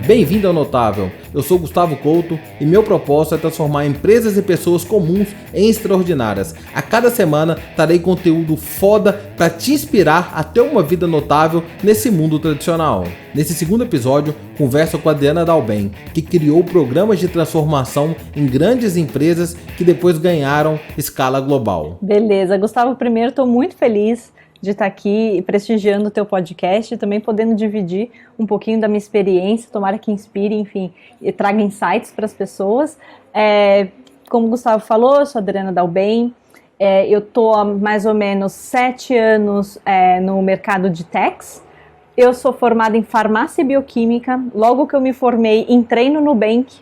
Bem-vindo ao Notável, eu sou Gustavo Couto e meu propósito é transformar empresas e pessoas comuns em extraordinárias. A cada semana trarei conteúdo foda para te inspirar a ter uma vida notável nesse mundo tradicional. Nesse segundo episódio, converso com a Adriana Dalben, que criou programas de transformação em grandes empresas que depois ganharam escala global. Beleza, Gustavo, primeiro estou muito feliz de estar aqui prestigiando o teu podcast e também podendo dividir um pouquinho da minha experiência, tomara que inspire, enfim, e traga insights para as pessoas. Como o Gustavo falou, eu sou a Adriana Dalben, eu estou há mais ou menos 7 anos no mercado de techs. Eu sou formada em farmácia e bioquímica, logo que eu me formei, entrei no Nubank,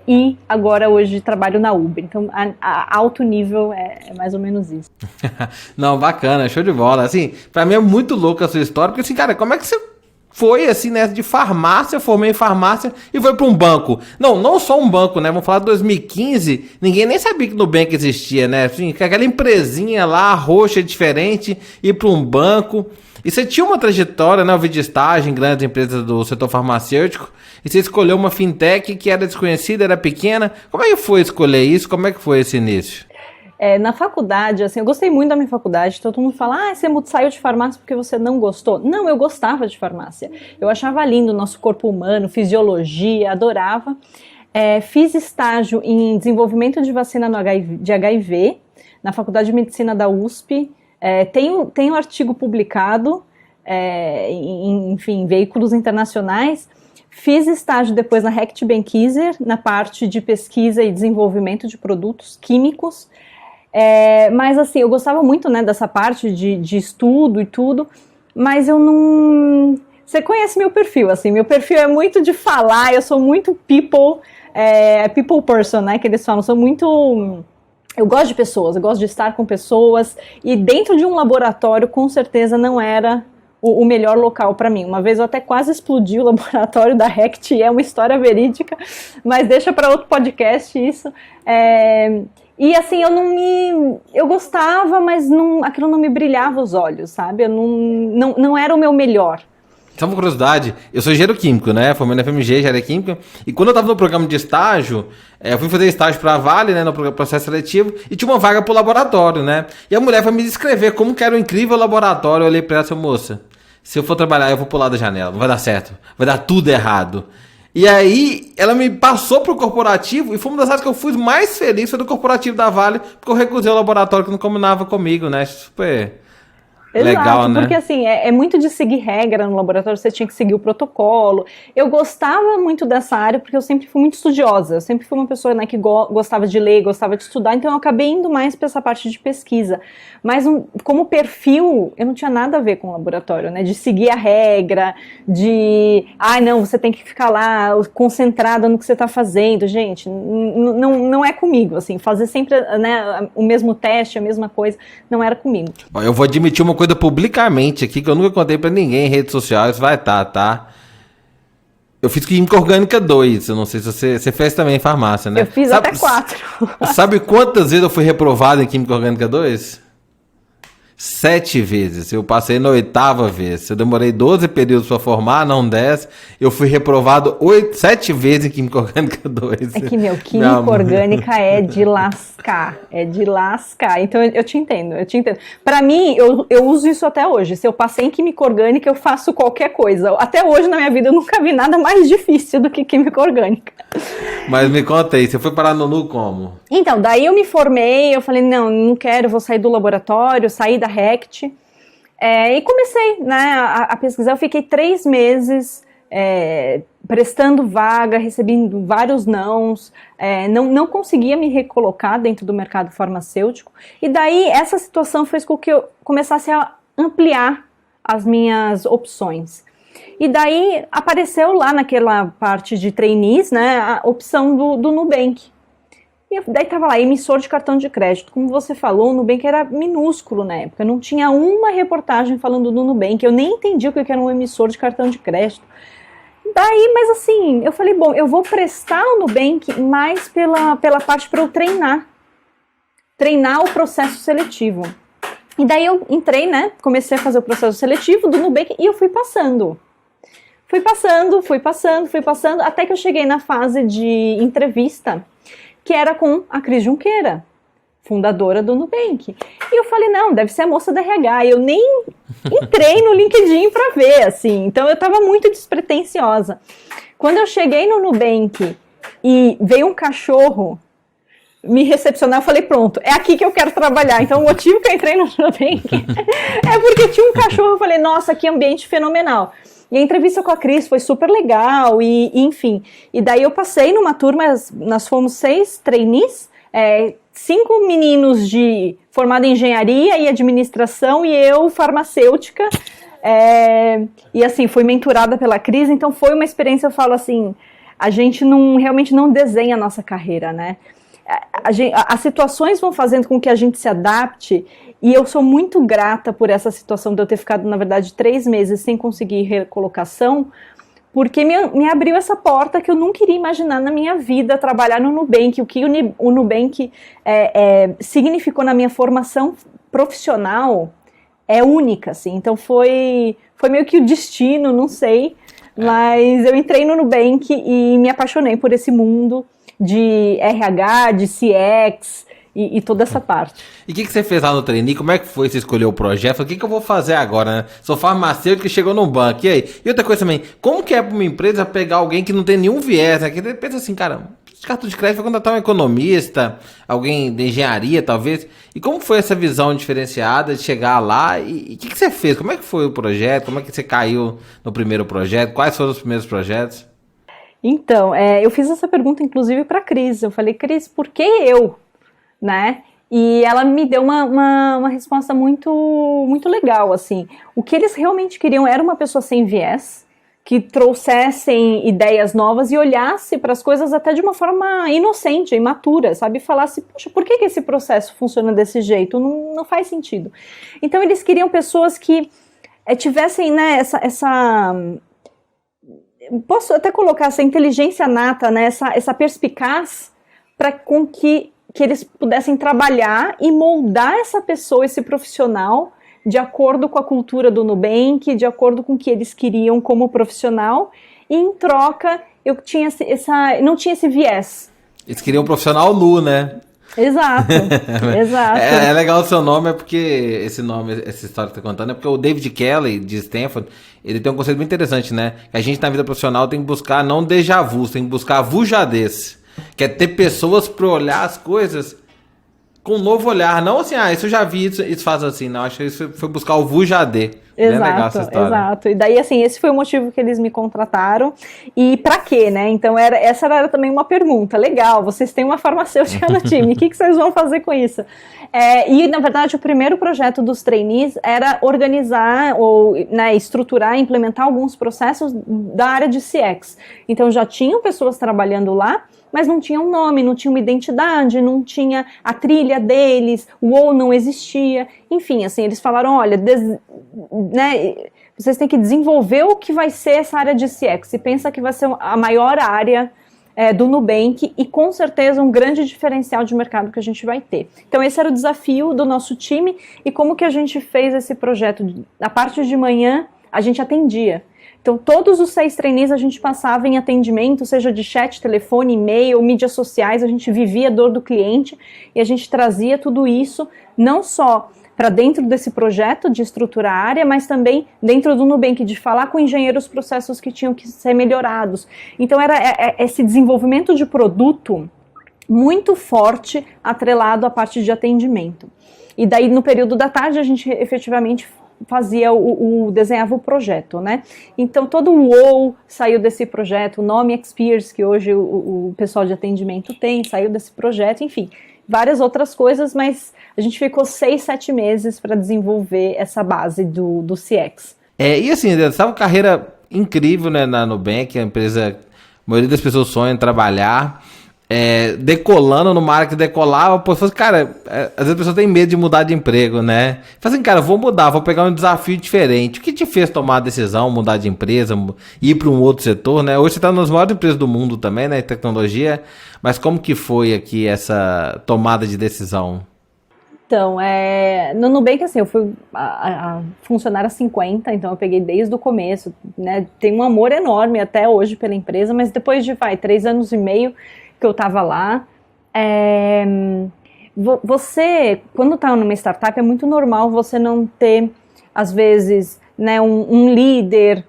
e agora hoje trabalho na Uber, então a alto nível é mais ou menos isso. Não, bacana, show de bola. Assim, pra mim é muito louca a sua história, porque assim, cara, como é que você foi assim, né, de farmácia, formei em farmácia e foi pra um banco? Não só um banco, né, vamos falar de 2015, ninguém nem sabia que no Nubank existia, né, assim, aquela empresinha lá, roxa, diferente, ir pra um banco. E você tinha uma trajetória, né, eu vi de estágio em grandes empresas do setor farmacêutico, e você escolheu uma fintech que era desconhecida, era pequena. Como é que foi escolher isso? Como é que foi esse início? Na faculdade, assim, eu gostei muito da minha faculdade. Todo mundo fala, você saiu de farmácia porque você não gostou. Não, eu gostava de farmácia. Eu achava lindo o nosso corpo humano, fisiologia, adorava. Fiz estágio em desenvolvimento de vacina de HIV, na Faculdade de Medicina da USP. Tenho artigo publicado, em veículos internacionais. Fiz estágio depois na Reckitt Benckiser, na parte de pesquisa e desenvolvimento de produtos químicos. Mas assim, eu gostava muito, né, dessa parte de estudo e tudo, mas eu não... Você conhece meu perfil, assim, meu perfil é muito de falar, eu sou muito people person, né, que eles falam, sou muito... Eu gosto de pessoas, eu gosto de estar com pessoas, e dentro de um laboratório, com certeza, não era o melhor local para mim. Uma vez eu até quase explodi o laboratório da Reckitt, e é uma história verídica, mas deixa para outro podcast isso. E assim, eu gostava, mas aquilo não me brilhava os olhos, sabe? Eu não era o meu melhor. Só uma curiosidade, eu sou engenheiro químico, né? Formei na FMG, engenharia química. E quando eu tava no programa de estágio, eu fui fazer estágio pra Vale, né? No processo seletivo, e tinha uma vaga pro laboratório, né? E a mulher foi me descrever como que era um incrível laboratório. Eu olhei pra ela e falei, moça, se eu for trabalhar, eu vou pular da janela. Não vai dar certo. Vai dar tudo errado. E aí, ela me passou pro corporativo, e foi uma das áreas que eu fui mais feliz, foi do corporativo da Vale, porque eu recusei o laboratório que não combinava comigo, né? Super... Exato, legal, né? Porque assim, é muito de seguir regra no laboratório, você tinha que seguir o protocolo. Eu gostava muito dessa área porque eu sempre fui muito estudiosa, eu sempre fui uma pessoa, né, que gostava de ler, gostava de estudar, então eu acabei indo mais para essa parte de pesquisa. Mas como perfil, eu não tinha nada a ver com o laboratório, né, de seguir a regra, não, você tem que ficar lá concentrada no que você está fazendo. Gente, não é comigo, assim, fazer sempre, né, o mesmo teste, a mesma coisa, não era comigo. Eu vou admitir uma coisa publicamente aqui, que eu nunca contei pra ninguém em redes sociais, vai tá? Eu fiz Química Orgânica 2, eu não sei se você fez também em farmácia, né? Eu fiz até 4. Sabe quantas vezes eu fui reprovado em Química Orgânica 2? 7 vezes, eu passei na 8ª vez, eu demorei 12 períodos para formar, não 10, eu fui reprovado 7 vezes em Química Orgânica 2. É que, Química Orgânica é de lascar, então eu te entendo. Para mim, eu uso isso até hoje, se eu passei em Química Orgânica, eu faço qualquer coisa, até hoje na minha vida eu nunca vi nada mais difícil do que Química Orgânica. Mas me conta aí, você foi parar no NU como? Então, daí eu me formei, eu falei, não quero, vou sair do laboratório, saí da Reckitt, e comecei, né, a pesquisar. Eu fiquei 3 meses prestando vaga, recebendo vários nãos, não conseguia me recolocar dentro do mercado farmacêutico, e daí essa situação fez com que eu começasse a ampliar as minhas opções. E daí apareceu lá naquela parte de trainees, né, a opção do Nubank. E daí tava lá, emissor de cartão de crédito. Como você falou, o Nubank era minúsculo na época, não tinha uma reportagem falando do Nubank, eu nem entendi o que era um emissor de cartão de crédito. Daí, mas assim, eu falei, bom, eu vou prestar o Nubank mais pela parte para eu treinar o processo seletivo. E daí eu entrei, né, comecei a fazer o processo seletivo do Nubank e eu fui passando. Fui passando, até que eu cheguei na fase de entrevista, que era com a Cris Junqueira, fundadora do Nubank. E eu falei, não, deve ser a moça da RH. Eu nem entrei no LinkedIn para ver, assim. Então eu estava muito despretensiosa. Quando eu cheguei no Nubank e veio um cachorro me recepcionar, eu falei, pronto, é aqui que eu quero trabalhar. Então o motivo que eu entrei no Nubank é porque tinha um cachorro. Eu falei, nossa, que ambiente fenomenal. E a entrevista com a Cris foi super legal, e enfim. E daí eu passei numa turma, nós fomos 6 trainees, 5 meninos formados em engenharia e administração, e eu farmacêutica. E assim, fui mentorada pela Cris, então foi uma experiência, eu falo assim, a gente realmente não desenha a nossa carreira, né? As situações vão fazendo com que a gente se adapte, e eu sou muito grata por essa situação de eu ter ficado, na verdade, 3 meses sem conseguir recolocação, porque me abriu essa porta que eu não queria imaginar na minha vida, trabalhar no Nubank, o que o Nubank significou na minha formação profissional é única, assim. Então foi meio que o destino, não sei, mas eu entrei no Nubank e me apaixonei por esse mundo de RH, de CX e toda essa parte. E o que você fez lá no trainee? Como é que foi você escolher o projeto? O que eu vou fazer agora, né? Sou farmacêutico que chegou num banco, e aí? E outra coisa também, como que é para uma empresa pegar alguém que não tem nenhum viés, né? Que pensa assim, cara, cartão de crédito vai contratar um economista, alguém de engenharia, talvez. E como foi essa visão diferenciada de chegar lá? E o que você fez? Como é que foi o projeto? Como é que você caiu no primeiro projeto? Quais foram os primeiros projetos? Então, eu fiz essa pergunta, inclusive, para a Cris. Eu falei, Cris, por que eu? Né? E ela me deu uma resposta muito, muito legal, assim. O que eles realmente queriam era uma pessoa sem viés, que trouxessem ideias novas e olhasse para as coisas até de uma forma inocente, imatura, sabe? Falasse, poxa, por que esse processo funciona desse jeito? Não faz sentido. Então, eles queriam pessoas que tivessem, né, posso até colocar essa inteligência nata, né, essa perspicaz, para com que eles pudessem trabalhar e moldar essa pessoa, esse profissional, de acordo com a cultura do Nubank, de acordo com o que eles queriam como profissional, e em troca eu não tinha esse viés. Eles queriam um profissional nu, né? Exato, exato. É legal o seu nome, essa história que você tá contando, é porque o David Kelly, de Stanford, ele tem um conceito muito interessante, né? Que a gente na vida profissional tem que buscar não déjà vu, tem que buscar vujadez. Que é ter pessoas para olhar as coisas com um novo olhar. Não assim, isso eu já vi, isso faz assim. Não, acho que isso foi buscar o vujadê. Exato, é legal essa história. Exato. E daí, assim, esse foi o motivo que eles me contrataram. E pra quê, né? Então, essa era também uma pergunta. Legal, vocês têm uma farmacêutica no time. O que vocês vão fazer com isso? E, na verdade, o primeiro projeto dos trainees era organizar ou, né, estruturar, implementar alguns processos da área de CX. Então, já tinham pessoas trabalhando lá, mas não tinha um nome, não tinha uma identidade, não tinha a trilha deles, o ou não existia. Enfim, assim, eles falaram, olha, né, vocês têm que desenvolver o que vai ser essa área de CX. E pensa que vai ser a maior área do Nubank e com certeza um grande diferencial de mercado que a gente vai ter. Então esse era o desafio do nosso time e como que a gente fez esse projeto. Na parte de manhã a gente atendia. Então todos os 6 trainees a gente passava em atendimento, seja de chat, telefone, e-mail, mídias sociais, a gente vivia a dor do cliente e a gente trazia tudo isso não só para dentro desse projeto de estruturar a área, mas também dentro do Nubank, de falar com engenheiros processos que tinham que ser melhorados. Então era esse desenvolvimento de produto muito forte, atrelado à parte de atendimento. E daí no período da tarde a gente efetivamente fazia desenhava o projeto, né? Então todo o WOW saiu desse projeto, o nome Experience, que hoje o pessoal de atendimento tem, saiu desse projeto, enfim, várias outras coisas, mas a gente ficou 6, 7 meses para desenvolver essa base do CX. E assim, essa uma carreira incrível, né, na Nubank, a empresa, a maioria das pessoas sonha em trabalhar, decolando numa área que decolava, cara, às vezes a pessoa tem medo de mudar de emprego, né? Fala assim, cara, vou mudar, vou pegar um desafio diferente. O que te fez tomar a decisão, mudar de empresa, ir para um outro setor, né? Hoje você está nas maiores empresas do mundo também, né, tecnologia, mas como que foi aqui essa tomada de decisão? Então, no Nubank, assim, eu fui a funcionária 50, então eu peguei desde o começo, né? Tenho um amor enorme até hoje pela empresa, mas depois de, 3 anos e meio que eu tava lá, você, quando tá numa startup, é muito normal você não ter, às vezes, né, um líder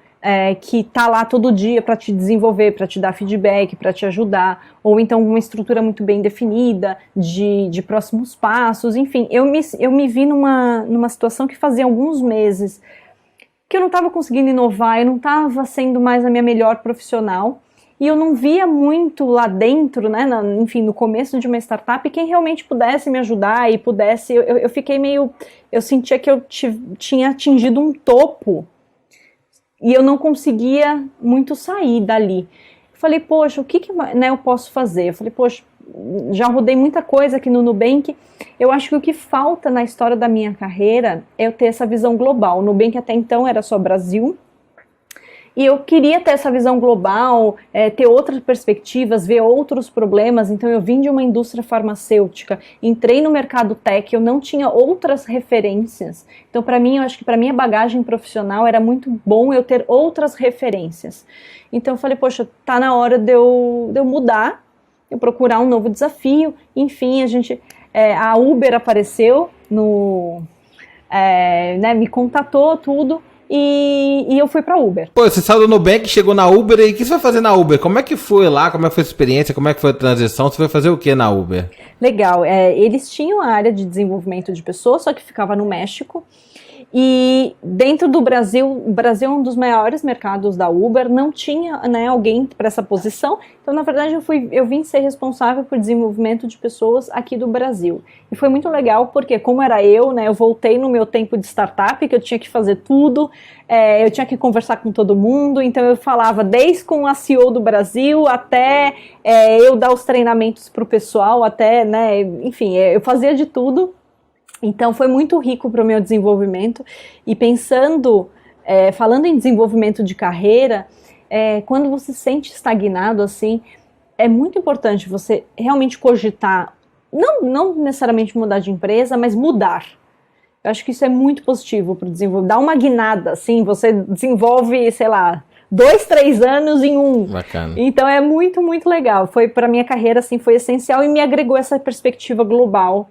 que tá lá todo dia para te desenvolver, para te dar feedback, para te ajudar, ou então uma estrutura muito bem definida de próximos passos, enfim, eu me vi numa situação que fazia alguns meses que eu não estava conseguindo inovar, eu não estava sendo mais a minha melhor profissional, e eu não via muito lá dentro, né, enfim, no começo de uma startup, quem realmente pudesse me ajudar e pudesse, eu fiquei meio, eu sentia que eu tinha atingido um topo, e eu não conseguia muito sair dali. Eu falei, poxa, o que né, eu posso fazer? Eu falei, poxa, já rodei muita coisa aqui no Nubank, eu acho que o que falta na história da minha carreira é eu ter essa visão global. O Nubank até então era só Brasil, e eu queria ter essa visão global, ter outras perspectivas, ver outros problemas. Então eu vim de uma indústria farmacêutica, entrei no mercado tech, eu não tinha outras referências. Então para mim, eu acho que para minha bagagem profissional era muito bom eu ter outras referências. Então eu falei, poxa, tá na hora de eu mudar, eu procurar um novo desafio. Enfim, a Uber apareceu, né, me contatou tudo. E eu fui pra Uber. Pô, você saiu do Nubank, chegou na Uber, e o que você vai fazer na Uber? Como é que foi lá? Como é que foi a experiência? Como é que foi a transição? Você foi fazer o que na Uber? Legal, eles tinham a área de desenvolvimento de pessoas, só que ficava no México. E dentro do Brasil, o Brasil é um dos maiores mercados da Uber, não tinha, né, alguém para essa posição. Então, na verdade, eu vim ser responsável por desenvolvimento de pessoas aqui do Brasil. E foi muito legal, porque como era eu, né, eu voltei no meu tempo de startup, que eu tinha que fazer tudo, eu tinha que conversar com todo mundo, então eu falava desde com a CEO do Brasil, até eu dar os treinamentos para o pessoal, até, né, enfim, eu fazia de tudo. Então foi muito rico para o meu desenvolvimento, e pensando, falando em desenvolvimento de carreira, quando você se sente estagnado assim, é muito importante você realmente cogitar, não necessariamente mudar de empresa, mas mudar. Eu acho que isso é muito positivo para o desenvolvimento, dá uma guinada, assim, você desenvolve, sei lá, 2, 3 anos em um. Bacana. Então é muito, muito legal, foi para minha carreira, assim, foi essencial e me agregou essa perspectiva global,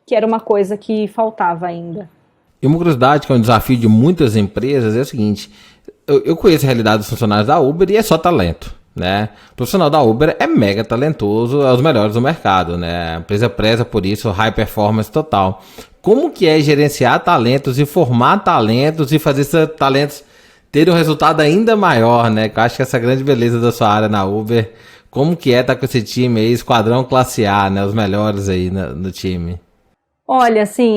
que era uma coisa que faltava ainda. E uma curiosidade, que é um desafio de muitas empresas, é o seguinte, eu conheço a realidade dos funcionários da Uber e é só talento, né? O profissional da Uber é mega talentoso, é os melhores do mercado, né? A empresa preza por isso, high performance total. Como que é gerenciar talentos e formar talentos e fazer esses talentos terem um resultado ainda maior, né? Que eu acho que essa é a grande beleza da sua área na Uber. Como que é estar com esse time aí, esquadrão classe A, né? Os melhores aí no time. Olha, assim,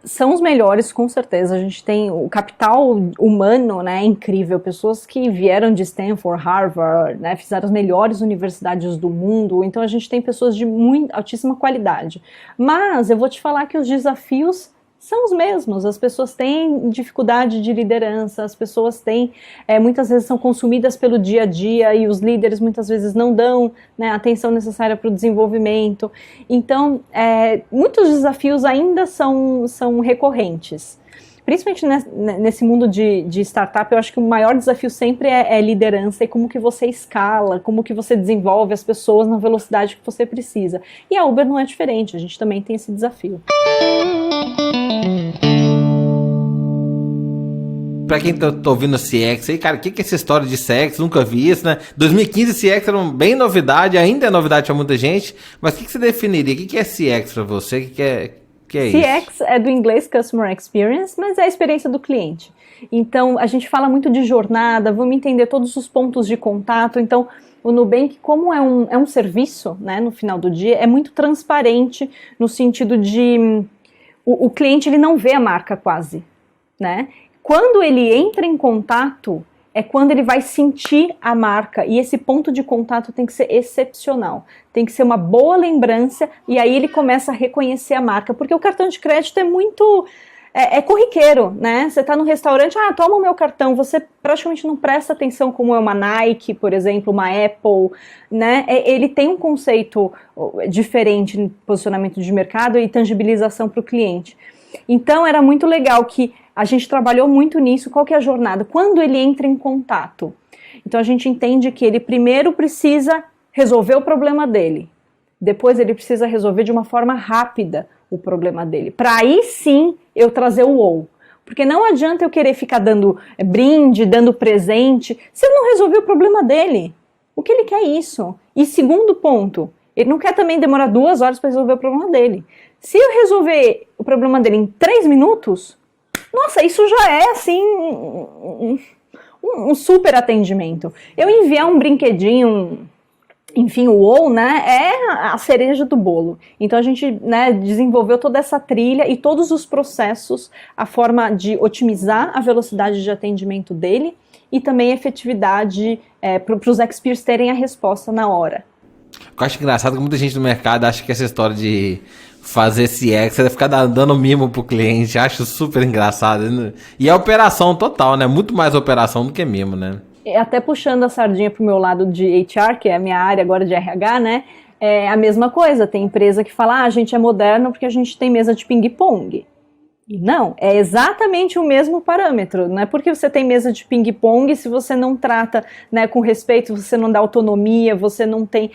são os melhores, com certeza. A gente tem o capital humano, né, incrível. Pessoas que vieram de Stanford, Harvard, né, fizeram as melhores universidades do mundo. Então a gente tem pessoas de altíssima qualidade. Mas eu vou te falar que os desafios são os mesmos. As pessoas têm dificuldade de liderança, as pessoas têm, muitas vezes são consumidas pelo dia a dia, e os líderes muitas vezes não dão, né, a atenção necessária para o desenvolvimento. Então, muitos desafios ainda são recorrentes. Principalmente nesse mundo de startup, eu acho que o maior desafio sempre é liderança, e como que você escala, como que você desenvolve as pessoas na velocidade que você precisa. E a Uber não é diferente, a gente também tem esse desafio. Pra quem tá ouvindo CX aí, cara, o que é essa história de CX? Nunca vi isso, né? 2015 CX era bem novidade, ainda é novidade pra muita gente, mas o que você definiria? O que é CX pra você? O que é isso? CX é do inglês Customer Experience, mas é a experiência do cliente. Então, a gente fala muito de jornada, vamos entender todos os pontos de contato. Então, o Nubank, como é um serviço, né, no final do dia, é muito transparente no sentido de o cliente ele não vê a marca quase, né? Quando ele entra em contato, é quando ele vai sentir a marca, e esse ponto de contato tem que ser excepcional, tem que ser uma boa lembrança, e aí ele começa a reconhecer a marca, porque o cartão de crédito é muito é corriqueiro, né? Você está no restaurante, toma o meu cartão, você praticamente não presta atenção como é uma Nike, por exemplo, uma Apple, né? Ele tem um conceito diferente no posicionamento de mercado e tangibilização para o cliente. Então era muito legal que a gente trabalhou muito nisso. Qual que é a jornada? Quando ele entra em contato. Então a gente entende que ele primeiro precisa resolver o problema dele. Depois ele precisa resolver de uma forma rápida o problema dele. Para aí sim eu trazer o ou. Porque não adianta eu querer ficar dando brinde, dando presente, se ele não resolver o problema dele. O que ele quer é isso. E segundo ponto, ele não quer também demorar 2 horas para resolver o problema dele. Se eu resolver o problema dele em 3 minutos, nossa, isso já é assim um super atendimento. Eu enviar um brinquedinho, enfim, o ou, né, é a cereja do bolo. Então a gente, né, desenvolveu toda essa trilha e todos os processos, a forma de otimizar a velocidade de atendimento dele e também a efetividade para os experts terem a resposta na hora. Eu acho engraçado que muita gente no mercado acha que essa história de fazer CX é ficar dando mimo pro cliente. Acho super engraçado, né? E é operação total, né? Muito mais operação do que mimo, né? Até puxando a sardinha pro meu lado de HR, que é a minha área agora de RH, né? É a mesma coisa. Tem empresa que fala, a gente é moderno porque a gente tem mesa de ping-pong. Não, é exatamente o mesmo parâmetro. Não é porque você tem mesa de ping-pong, se você não trata, né, com respeito, você não dá autonomia, você não tem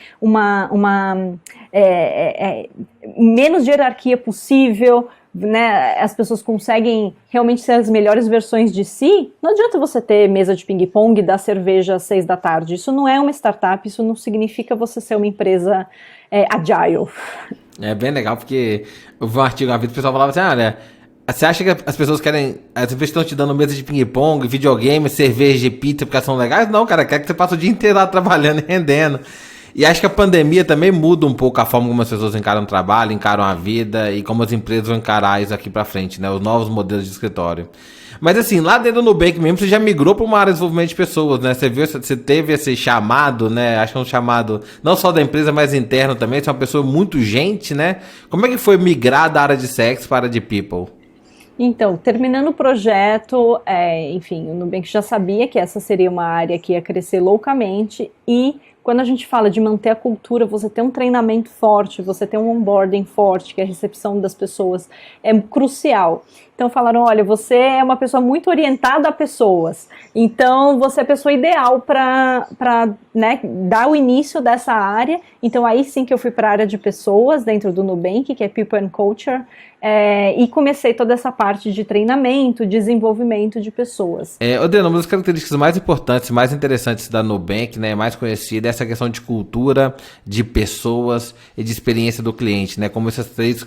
menos hierarquia possível, né, as pessoas conseguem realmente ser as melhores versões de si, não adianta você ter mesa de ping-pong e dar cerveja às 6 da tarde. Isso não é uma startup, isso não significa você ser uma empresa agile. É bem legal, porque eu vi um artigo uma vez, o pessoal falava assim, olha, você acha que as pessoas querem, as pessoas estão te dando mesa de ping-pong, videogame, cerveja e pizza porque elas são legais? Não, cara, quer que você passe o dia inteiro lá trabalhando e rendendo. E acho que a pandemia também muda um pouco a forma como as pessoas encaram o trabalho, encaram a vida e como as empresas vão encarar isso aqui pra frente, né? Os novos modelos de escritório. Mas assim, lá dentro do Nubank mesmo, você já migrou para uma área de desenvolvimento de pessoas, né? Você teve esse chamado, né? Acho que é um chamado não só da empresa, mas interno também. Você é uma pessoa muito gente, né? Como é que foi migrar da área de CX para a área de People? Então, terminando o projeto, enfim, o Nubank já sabia que essa seria uma área que ia crescer loucamente e quando a gente fala de manter a cultura, você ter um treinamento forte, você ter um onboarding forte, que é a recepção das pessoas, é crucial. Então falaram, olha, você é uma pessoa muito orientada a pessoas, então você é a pessoa ideal para né, dar o início dessa área. Então aí sim que eu fui para a área de pessoas dentro do Nubank, que é People and Culture, e comecei toda essa parte de treinamento, desenvolvimento de pessoas. Adriana, uma das características mais importantes, mais interessantes da Nubank, né, mais conhecida, é essa questão de cultura, de pessoas e de experiência do cliente, né, como essas 3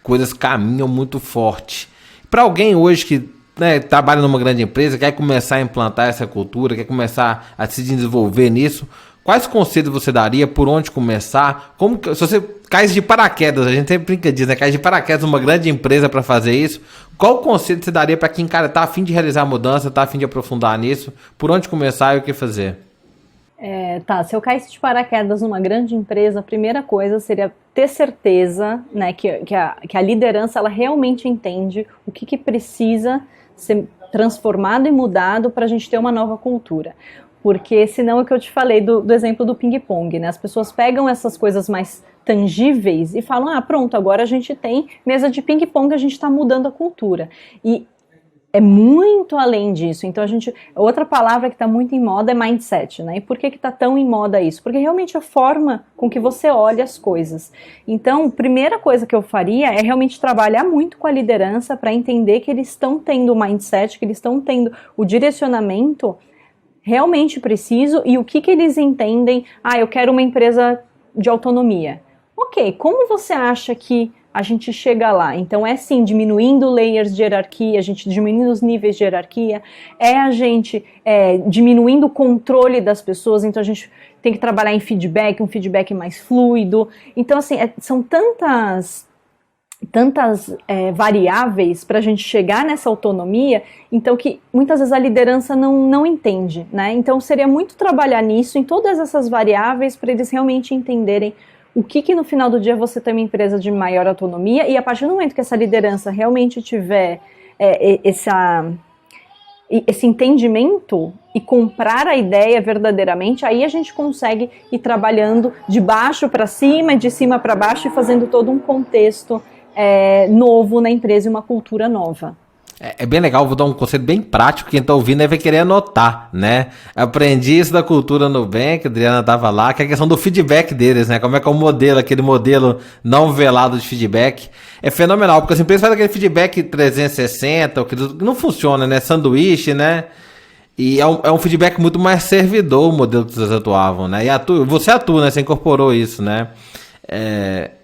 coisas caminham muito forte. Para alguém hoje que, né, trabalha numa grande empresa, quer começar a implantar essa cultura, quer começar a se desenvolver nisso, quais conselhos você daria? Por onde começar? Se você cai de paraquedas, a gente sempre brinca disso, né? Cai de paraquedas numa grande empresa para fazer isso, qual conselho você daria para quem, cara, tá a fim de realizar a mudança, tá a fim de aprofundar nisso? Por onde começar e o que fazer? Se eu caísse de paraquedas numa grande empresa, a primeira coisa seria ter certeza, né, que a liderança ela realmente entende o que precisa ser transformado e mudado para a gente ter uma nova cultura. Porque senão é o que eu te falei do exemplo do ping-pong, né? As pessoas pegam essas coisas mais tangíveis e falam, pronto, agora a gente tem mesa de ping-pong, a gente está mudando a cultura. E é muito além disso. Então outra palavra que está muito em moda é mindset, né? E por que está tão em moda isso? Porque realmente a forma com que você olha as coisas. Então, a primeira coisa que eu faria é realmente trabalhar muito com a liderança para entender que eles estão tendo o mindset, que eles estão tendo o direcionamento realmente preciso e o que eles entendem. Eu quero uma empresa de autonomia. Ok, como você acha que a gente chega lá? Então é sim, diminuindo layers de hierarquia, a gente diminuindo os níveis de hierarquia, a gente diminuindo o controle das pessoas, então a gente tem que trabalhar em feedback, um feedback mais fluido. Então assim, são tantas variáveis para a gente chegar nessa autonomia, então que muitas vezes a liderança não entende, né? Então seria muito trabalhar nisso, em todas essas variáveis, para eles realmente entenderem o que no final do dia você tem uma empresa de maior autonomia, e a partir do momento que essa liderança realmente tiver esse entendimento e comprar a ideia verdadeiramente, aí a gente consegue ir trabalhando de baixo para cima, de cima para baixo e fazendo todo um contexto novo na empresa e uma cultura nova. É bem legal, vou dar um conselho bem prático, quem tá ouvindo aí vai querer anotar, né? Aprendi isso da cultura Nubank, a Adriana tava lá, que é a questão do feedback deles, né? Como é que é o modelo, aquele modelo não velado de feedback. É fenomenal, porque as empresas fazem aquele feedback 360, que não funciona, né? Sanduíche, né? E é um feedback muito mais servidor, o modelo que vocês atuavam, né? E você atua, né? Você incorporou isso, né?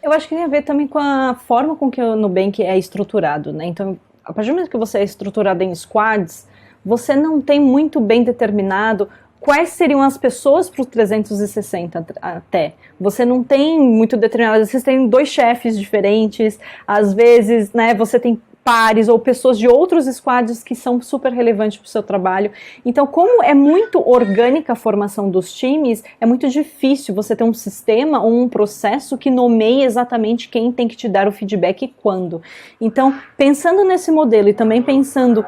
Eu acho que tem a ver também com a forma com que o Nubank é estruturado, né? Então, a partir do momento que você é estruturado em squads, você não tem muito bem determinado quais seriam as pessoas para o 360 até. Você não tem muito determinado, vocês têm 2 chefes diferentes, às vezes, né, você tem pares ou pessoas de outros squads que são super relevantes para o seu trabalho. Então, como é muito orgânica a formação dos times, é muito difícil você ter um sistema ou um processo que nomeie exatamente quem tem que te dar o feedback e quando. Então, pensando nesse modelo e também pensando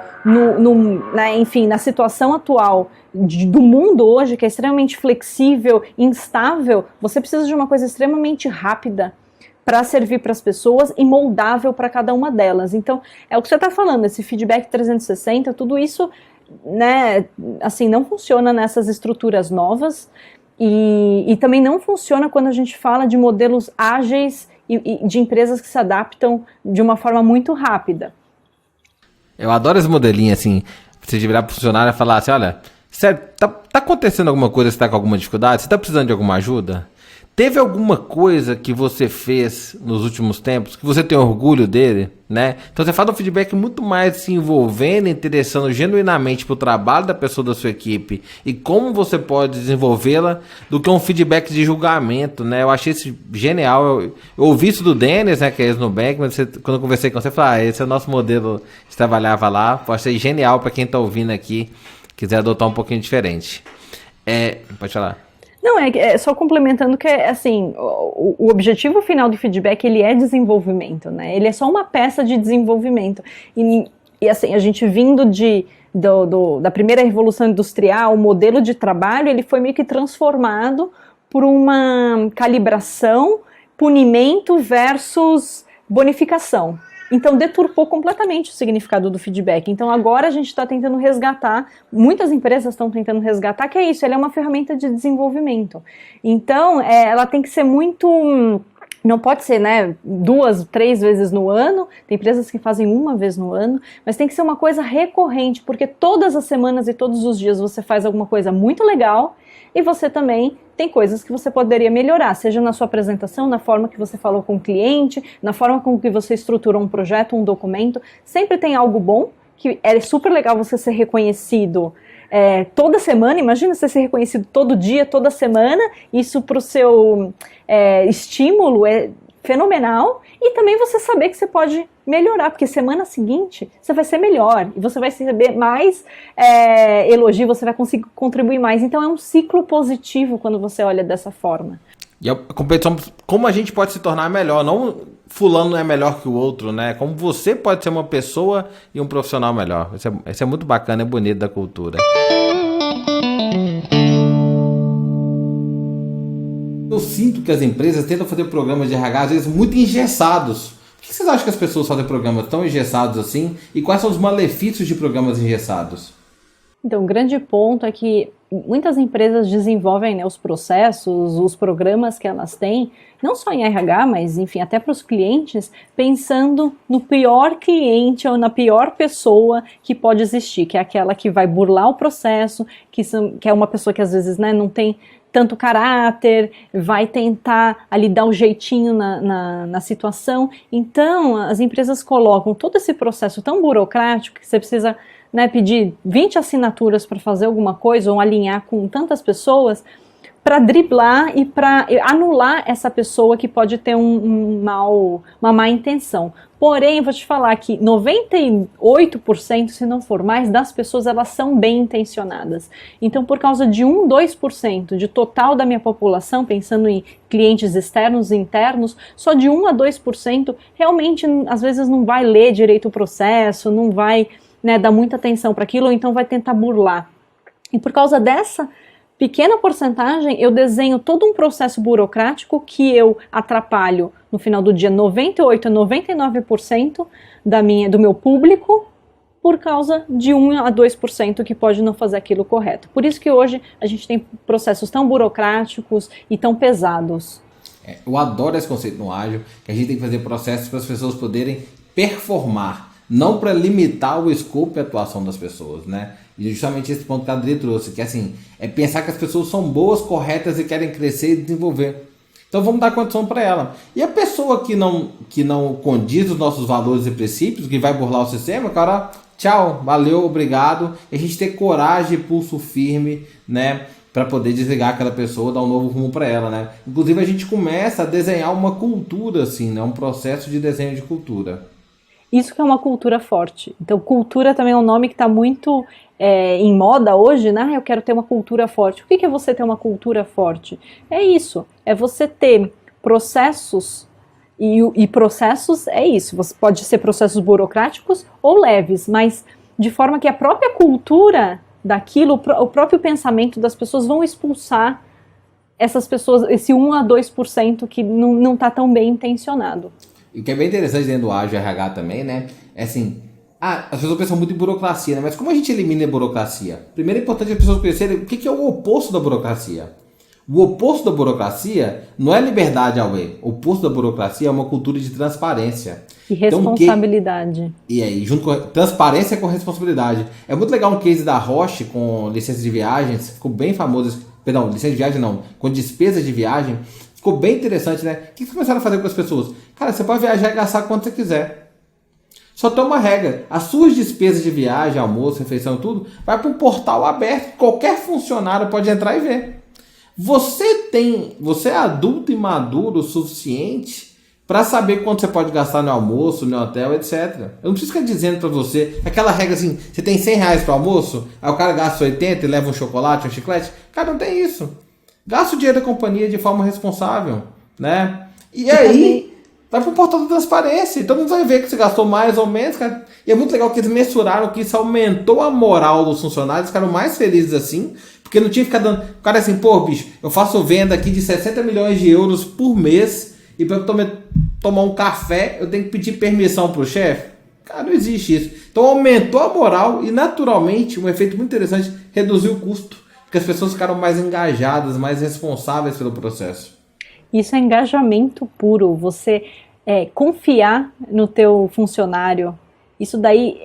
enfim, na situação atual do mundo hoje, que é extremamente flexível, instável, você precisa de uma coisa extremamente rápida para servir para as pessoas e moldável para cada uma delas. Então, é o que você está falando, esse feedback 360, tudo isso, né, assim, não funciona nessas estruturas novas e também não funciona quando a gente fala de modelos ágeis e de empresas que se adaptam de uma forma muito rápida. Eu adoro esse modelinho, assim, você de virar pro funcionário e falar assim, olha, sério, tá acontecendo alguma coisa, você tá com alguma dificuldade, você tá precisando de alguma ajuda? Teve alguma coisa que você fez nos últimos tempos que você tem orgulho dele, né? Então você faz um feedback muito mais se envolvendo, interessando genuinamente pro trabalho da pessoa da sua equipe e como você pode desenvolvê-la do que um feedback de julgamento, né? Eu achei isso genial. Eu ouvi isso do Dennis, né? Que é ex-Nubank, mas quando eu conversei com você, eu falei, esse é o nosso modelo que trabalhava lá. Eu achei genial para quem tá ouvindo aqui, quiser adotar um pouquinho diferente. Pode falar. Não, é só complementando que, assim, o objetivo final do feedback, ele é desenvolvimento, né? Ele é só uma peça de desenvolvimento. E assim, a gente vindo da primeira revolução industrial, o modelo de trabalho, ele foi meio que transformado por uma calibração, punimento versus bonificação. Então, deturpou completamente o significado do feedback. Então, agora a gente está tentando resgatar, muitas empresas estão tentando resgatar, que é isso, ela é uma ferramenta de desenvolvimento. Então, ela tem que ser muito... Não pode ser, né, 2, 3 vezes no ano, tem empresas que fazem 1 vez no ano, mas tem que ser uma coisa recorrente, porque todas as semanas e todos os dias você faz alguma coisa muito legal e você também tem coisas que você poderia melhorar, seja na sua apresentação, na forma que você falou com o cliente, na forma com que você estruturou um projeto, um documento, sempre tem algo bom, que é super legal você ser reconhecido toda semana, imagina você ser reconhecido todo dia, toda semana, isso para o seu estímulo é fenomenal, e também você saber que você pode melhorar, porque semana seguinte você vai ser melhor, e você vai receber mais elogio, você vai conseguir contribuir mais, então é um ciclo positivo quando você olha dessa forma. E a competição, como a gente pode se tornar melhor, não fulano é melhor que o outro, né? Como você pode ser uma pessoa e um profissional melhor. Isso é muito bacana e bonito da cultura. Eu sinto que as empresas tentam fazer programas de RH, às vezes, muito engessados. Por que vocês acham que as pessoas fazem programas tão engessados assim? E quais são os malefícios de programas engessados? Então, o grande ponto é que muitas empresas desenvolvem, né, os processos, os programas que elas têm, não só em RH, mas, enfim, até para os clientes, pensando no pior cliente ou na pior pessoa que pode existir, que é aquela que vai burlar o processo, que é uma pessoa que às vezes, né, não tem tanto caráter, vai tentar ali dar um jeitinho na situação. Então, as empresas colocam todo esse processo tão burocrático que você precisa, né, pedir 20 assinaturas para fazer alguma coisa ou alinhar com tantas pessoas, para driblar e para anular essa pessoa que pode ter uma má intenção. Porém, vou te falar que 98%, se não for mais, das pessoas, elas são bem intencionadas. Então, por causa de 2% de total da minha população, pensando em clientes externos e internos, só de 1 a 2% realmente, às vezes, não vai ler direito o processo, não vai, né, dar muita atenção para aquilo, ou então vai tentar burlar. E por causa dessa pequena porcentagem, eu desenho todo um processo burocrático que eu atrapalho, no final do dia, 98% a 99% do meu público, por causa de 1 a 2% que pode não fazer aquilo correto. Por isso que hoje a gente tem processos tão burocráticos e tão pesados. Eu adoro esse conceito no ágil, que a gente tem que fazer processos para as pessoas poderem performar, não para limitar o escopo e a atuação das pessoas, né? E justamente esse ponto que a Adri trouxe, que assim, é pensar que as pessoas são boas, corretas e querem crescer e desenvolver. Então vamos dar condição para ela. E a pessoa que não condiz os nossos valores e princípios, que vai burlar o sistema, cara, tchau, valeu, obrigado. E a gente ter coragem e pulso firme, né, para poder desligar aquela pessoa, dar um novo rumo para ela, né? Inclusive a gente começa a desenhar uma cultura, assim, né, um processo de desenho de cultura. Isso que é uma cultura forte. Então, cultura também é um nome que está muito em moda hoje, né? Eu quero ter uma cultura forte. O que é você ter uma cultura forte? É isso, é você ter processos, e processos é isso, você pode ser processos burocráticos ou leves, mas de forma que a própria cultura daquilo, o próprio pensamento das pessoas vão expulsar essas pessoas, esse 1 a 2% que não está tão bem intencionado. E o que é bem interessante dentro do Ágil RH também, né? É assim, as pessoas pensam muito em burocracia, né? Mas como a gente elimina a burocracia? Primeiro é importante as pessoas conhecerem o que é o oposto da burocracia. O oposto da burocracia não é liberdade ao erro. O oposto da burocracia é uma cultura de transparência. E responsabilidade. Então, e aí, junto com transparência com responsabilidade. É muito legal um case da Roche com licença de viagens, ficou bem famoso. Perdão, licença de viagem não, com despesa de viagem. Ficou bem interessante, né? O que vocês começaram a fazer com as pessoas? Cara, você pode viajar e gastar quanto você quiser. Só tem uma regra. As suas despesas de viagem, almoço, refeição, tudo, vai para um portal aberto. Qualquer funcionário pode entrar e ver. Você é adulto e maduro o suficiente para saber quanto você pode gastar no almoço, no hotel, etc. Eu não preciso ficar dizendo para você aquela regra assim, você tem R$100 para almoço, aí o cara gasta 80 e leva um chocolate, um chiclete. Cara, não tem isso. Gasta o dinheiro da companhia de forma responsável, né? E aí, vai pro portal da transparência. Então não vai ver que você gastou mais ou menos, cara. E é muito legal que eles mensuraram que isso aumentou a moral dos funcionários, ficaram mais felizes assim, porque não tinha que ficar dando... O cara é assim, pô, bicho, eu faço venda aqui de 60 milhões de euros por mês e para eu tomar um café, eu tenho que pedir permissão pro chefe. Cara, não existe isso. Então aumentou a moral e naturalmente, um efeito muito interessante, reduziu o custo. Porque as pessoas ficaram mais engajadas, mais responsáveis pelo processo. Isso é engajamento puro, você confiar no teu funcionário. Isso daí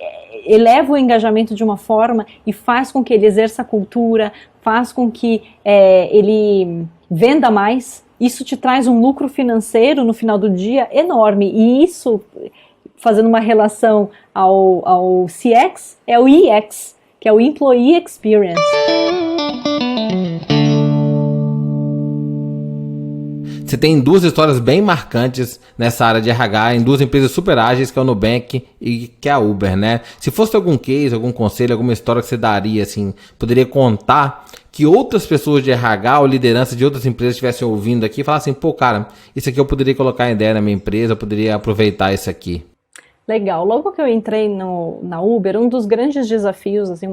eleva o engajamento de uma forma e faz com que ele exerça a cultura, faz com que ele venda mais. Isso te traz um lucro financeiro no final do dia enorme. E isso, fazendo uma relação ao CX, é o EX, que é o Employee Experience. Você tem duas histórias bem marcantes nessa área de RH, em duas empresas super ágeis, que é o Nubank e que é a Uber, né? Se fosse algum case, algum conselho, alguma história que você daria, assim, poderia contar que outras pessoas de RH ou liderança de outras empresas estivessem ouvindo aqui e falassem, pô, cara, isso aqui eu poderia colocar em ideia na minha empresa, eu poderia aproveitar isso aqui. Legal. Logo que eu entrei na Uber, um dos grandes desafios, assim,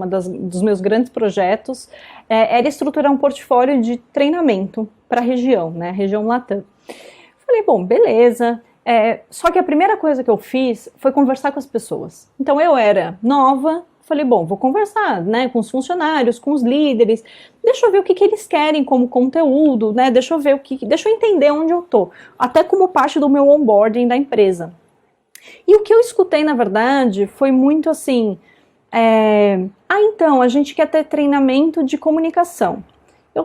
dos meus grandes projetos, era estruturar um portfólio de treinamento para a região, né, região Latam. Falei, bom, beleza. Só que a primeira coisa que eu fiz foi conversar com as pessoas. Então eu era nova, falei, bom, vou conversar, né, com os funcionários, com os líderes, deixa eu ver o que eles querem como conteúdo, né, deixa eu entender onde eu tô, até como parte do meu onboarding da empresa. E o que eu escutei, na verdade, foi muito assim, então, a gente quer ter treinamento de comunicação.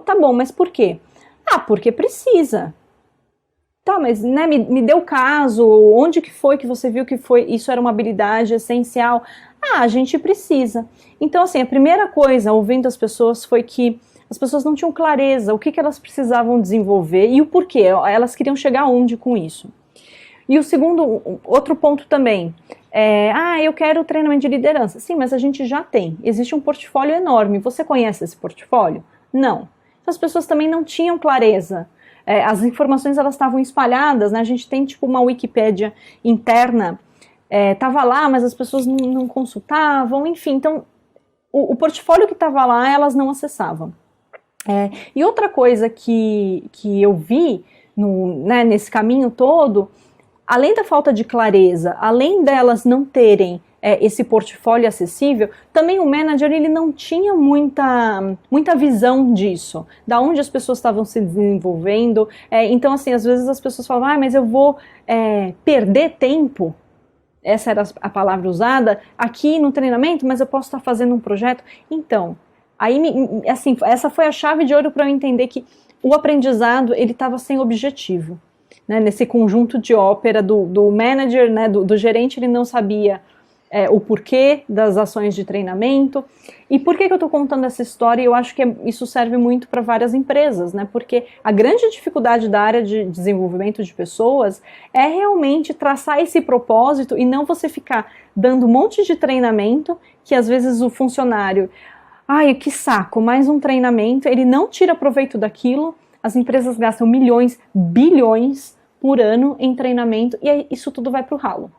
Tá bom, mas por quê? Porque precisa. Tá, mas né, me dê o caso, onde que foi que você viu que isso era uma habilidade essencial? A gente precisa. Então, assim, a primeira coisa, ouvindo as pessoas, foi que as pessoas não tinham clareza o que elas precisavam desenvolver e o porquê, elas queriam chegar aonde com isso. E o outro ponto também, eu quero treinamento de liderança. Sim, mas a gente já tem, existe um portfólio enorme, você conhece esse portfólio? Não. Então as pessoas também não tinham clareza. As informações elas estavam espalhadas, né? A gente tem tipo uma Wikipédia interna, estava lá, mas as pessoas não consultavam, enfim, então o portfólio que estava lá, elas não acessavam. E outra coisa que eu vi nesse caminho todo, além da falta de clareza, além delas não terem esse portfólio acessível, também o manager ele não tinha muita visão disso, da onde as pessoas estavam se desenvolvendo. Então, assim, às vezes as pessoas falavam, mas eu vou perder tempo, essa era a palavra usada, aqui no treinamento, mas eu posso estar fazendo um projeto. Então, aí, assim, essa foi a chave de ouro para eu entender que o aprendizado ele estava sem objetivo. Né, nesse conjunto de ópera do manager, né, do gerente, ele não sabia o porquê das ações de treinamento. E por que eu estou contando essa história? Eu acho que isso serve muito para várias empresas, né, porque a grande dificuldade da área de desenvolvimento de pessoas é realmente traçar esse propósito e não você ficar dando um monte de treinamento que às vezes o funcionário, que saco, mais um treinamento, ele não tira proveito daquilo. As empresas gastam milhões, bilhões por ano em treinamento e aí isso tudo vai para o ralo.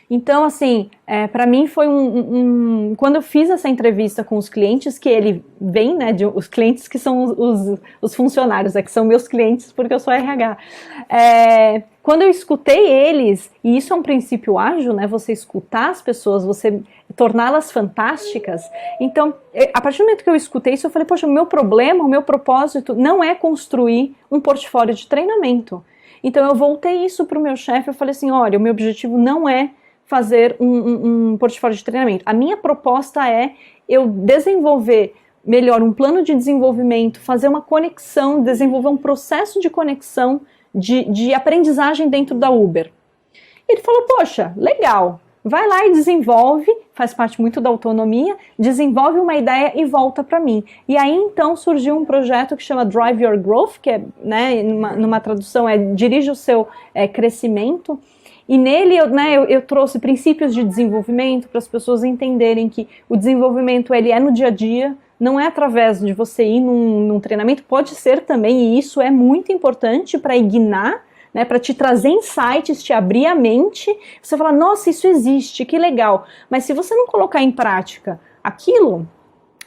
Então, assim, para mim foi quando eu fiz essa entrevista com os clientes, que ele vem, né, os clientes que são os funcionários, que são meus clientes porque eu sou RH. Quando eu escutei eles, e isso é um princípio ágil, né, você escutar as pessoas, você torná-las fantásticas. Então, a partir do momento que eu escutei isso, eu falei, poxa, o meu problema, o meu propósito não é construir um portfólio de treinamento. Então, eu voltei isso para o meu chefe, eu falei assim, olha, o meu objetivo não é fazer um portfólio de treinamento. A minha proposta é eu desenvolver melhor um plano de desenvolvimento, fazer uma conexão, desenvolver um processo de conexão de aprendizagem dentro da Uber. Ele falou, poxa, legal, vai lá e desenvolve, faz parte muito da autonomia, desenvolve uma ideia e volta para mim. E aí então surgiu um projeto que chama Drive Your Growth, que né, numa tradução dirige o seu crescimento. E nele eu trouxe princípios de desenvolvimento para as pessoas entenderem que o desenvolvimento ele é no dia a dia, não é através de você ir num treinamento, pode ser também, e isso é muito importante para ignar, né, para te trazer insights, te abrir a mente, você fala, nossa, isso existe, que legal, mas se você não colocar em prática aquilo,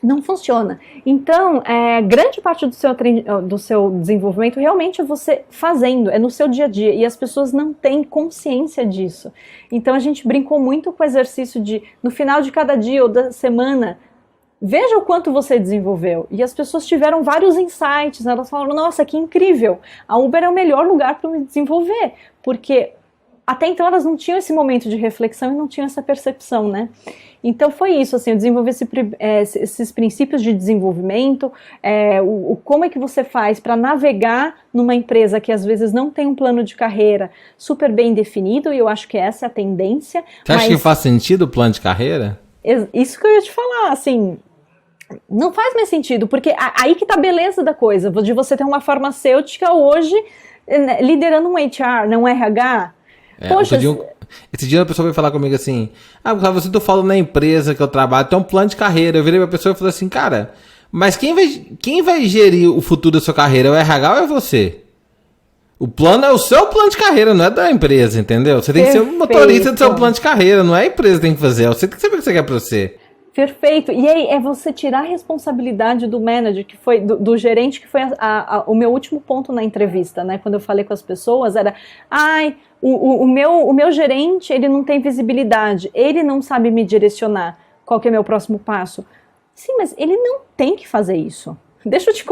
não funciona. Então, grande parte do seu desenvolvimento realmente é você fazendo, é no seu dia a dia, e as pessoas não têm consciência disso. Então, a gente brincou muito com o exercício de, no final de cada dia ou da semana, veja o quanto você desenvolveu. E as pessoas tiveram vários insights, né? Elas falaram, nossa, que incrível, a Uber é o melhor lugar para me desenvolver, porque até então elas não tinham esse momento de reflexão e não tinham essa percepção, né? Então foi isso, assim, eu desenvolvi esses princípios de desenvolvimento, como é que você faz para navegar numa empresa que às vezes não tem um plano de carreira super bem definido, e eu acho que essa é a tendência. Você acha que faz sentido o plano de carreira? Isso que eu ia te falar, assim, não faz mais sentido, porque aí que tá a beleza da coisa, de você ter uma farmacêutica hoje liderando um HR, não um RH. Poxa, esse dia a pessoa veio falar comigo assim, você tá falando na empresa que eu trabalho, tem um plano de carreira. Eu virei pra pessoa e falei assim, cara, mas quem vai gerir o futuro da sua carreira? É o RH ou é você? O plano é o seu plano de carreira, não é da empresa, entendeu? Você tem que ser um motorista do seu plano de carreira, não é a empresa que tem que fazer, você tem que saber o que você quer pra você. Perfeito. E aí é você tirar a responsabilidade do manager, que foi do gerente, que foi o meu último ponto na entrevista, né? Quando eu falei com as pessoas, era, o meu gerente, ele não tem visibilidade, ele não sabe me direcionar. Qual que é o meu próximo passo? Sim, mas ele não tem que fazer isso. Deixa eu te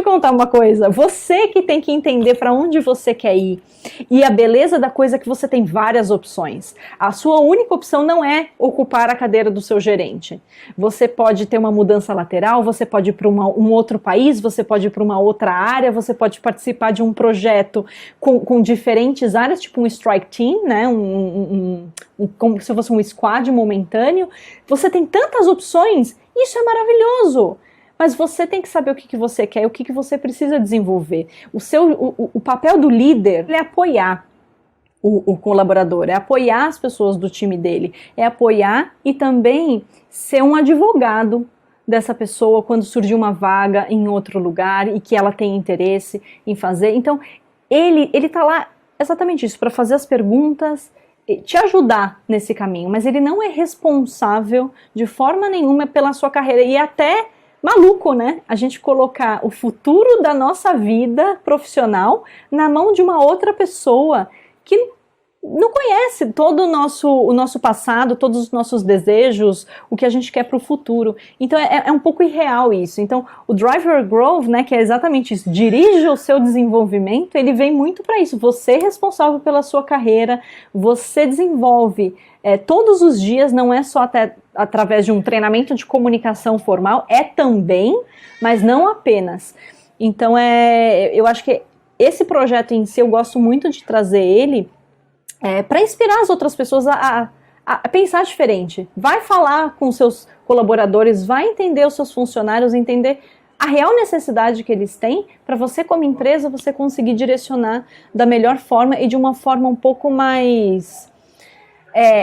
contar uma coisa. Você que tem que entender para onde você quer ir. E a beleza da coisa é que você tem várias opções. A sua única opção não é ocupar a cadeira do seu gerente. Você pode ter uma mudança lateral, você pode ir para um outro país, você pode ir para uma outra área, você pode participar de um projeto com diferentes áreas, tipo um strike team, né? Como se fosse um squad momentâneo. Você tem tantas opções, isso é maravilhoso. mas você tem que saber o que você quer, o que você precisa desenvolver. O papel do líder é apoiar o colaborador, é apoiar as pessoas do time dele, é apoiar e também ser um advogado dessa pessoa quando surgir uma vaga em outro lugar e que ela tem interesse em fazer. Então, ele tá lá exatamente isso, para fazer as perguntas, te ajudar nesse caminho, mas ele não é responsável de forma nenhuma pela sua carreira. E até maluco, né? A gente colocar o futuro da nossa vida profissional na mão de uma outra pessoa que não conhece todo o nosso passado, todos os nossos desejos, o que a gente quer para o futuro. Então é um pouco irreal isso. Então o Driver Growth, né, que é exatamente isso, dirige o seu desenvolvimento, ele vem muito para isso. Você é responsável pela sua carreira, você desenvolve todos os dias, não é só até através de um treinamento de comunicação formal, é também, mas não apenas. Então eu acho que esse projeto em si, eu gosto muito de trazer ele para inspirar as outras pessoas a pensar diferente. Vai falar com seus colaboradores, vai entender os seus funcionários, entender a real necessidade que eles têm, para você como empresa, você conseguir direcionar da melhor forma e de uma forma um pouco mais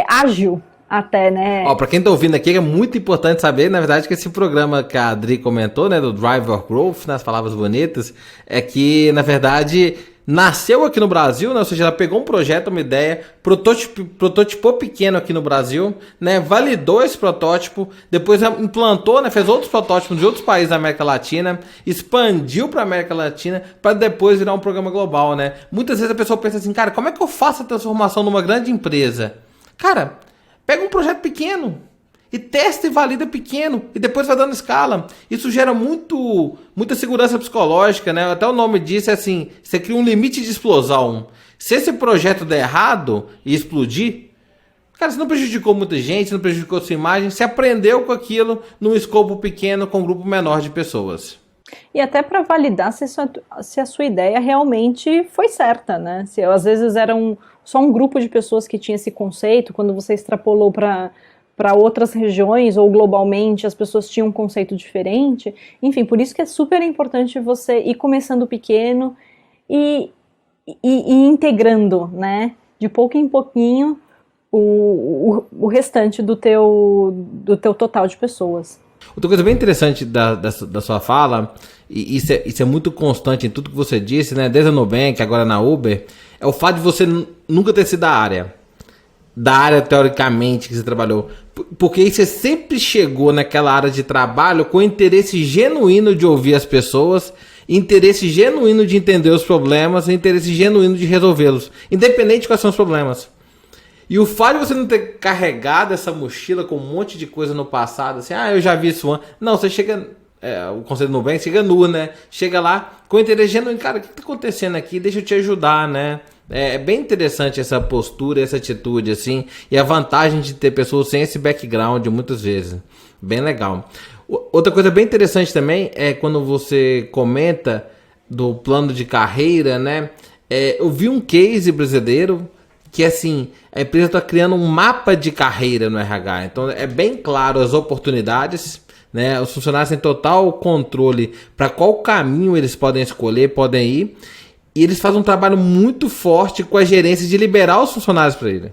ágil até, né? Ó, pra quem tá ouvindo aqui, é muito importante saber, na verdade, que esse programa que a Adri comentou, né, do Driver Growth, nas palavras bonitas, é que, na verdade, nasceu aqui no Brasil, né? Ou seja, ela pegou um projeto, uma ideia, prototipou pequeno aqui no Brasil, né? Validou esse protótipo, depois implantou, né? Fez outros protótipos de outros países da América Latina, expandiu para a América Latina, para depois virar um programa global, né? Muitas vezes a pessoa pensa assim, cara, como é que eu faço a transformação numa grande empresa? Cara, pega um projeto pequeno e testa e valida pequeno e depois vai dando escala. Isso gera muita segurança psicológica, né? Até o nome disso é assim, você cria um limite de explosão. Se esse projeto der errado e explodir, cara, você não prejudicou muita gente, não prejudicou sua imagem, você aprendeu com aquilo num escopo pequeno com um grupo menor de pessoas. E até para validar se a sua ideia realmente foi certa, né? Se às vezes era só um grupo de pessoas que tinha esse conceito, quando você extrapolou para outras regiões ou globalmente as pessoas tinham um conceito diferente. Enfim, por isso que é super importante você ir começando pequeno e integrando, né? De pouco em pouquinho o restante do teu total de pessoas. Outra coisa bem interessante da sua fala, e isso é muito constante em tudo que você disse, né? Desde a Nubank, agora na Uber, é o fato de você nunca ter sido da área teoricamente que você trabalhou, porque aí você sempre chegou naquela área de trabalho com interesse genuíno de ouvir as pessoas, interesse genuíno de entender os problemas, interesse genuíno de resolvê-los, independente de quais são os problemas. E o fato de você não ter carregado essa mochila com um monte de coisa no passado, assim, eu já vi isso antes. Não, você chega, o conselho do Nubank, chega nu, né? Chega lá com interesse genuíno, cara, o que tá acontecendo aqui? Deixa eu te ajudar, né? É bem interessante essa postura, essa atitude, assim, e a vantagem de ter pessoas sem esse background, muitas vezes. Bem legal. Outra coisa bem interessante também é quando você comenta do plano de carreira, né? Eu vi um case brasileiro que, assim, a empresa está criando um mapa de carreira no RH. Então, é bem claro as oportunidades, né? Os funcionários têm total controle para qual caminho eles podem escolher, podem ir. E eles fazem um trabalho muito forte com a gerência de liberar os funcionários para ele.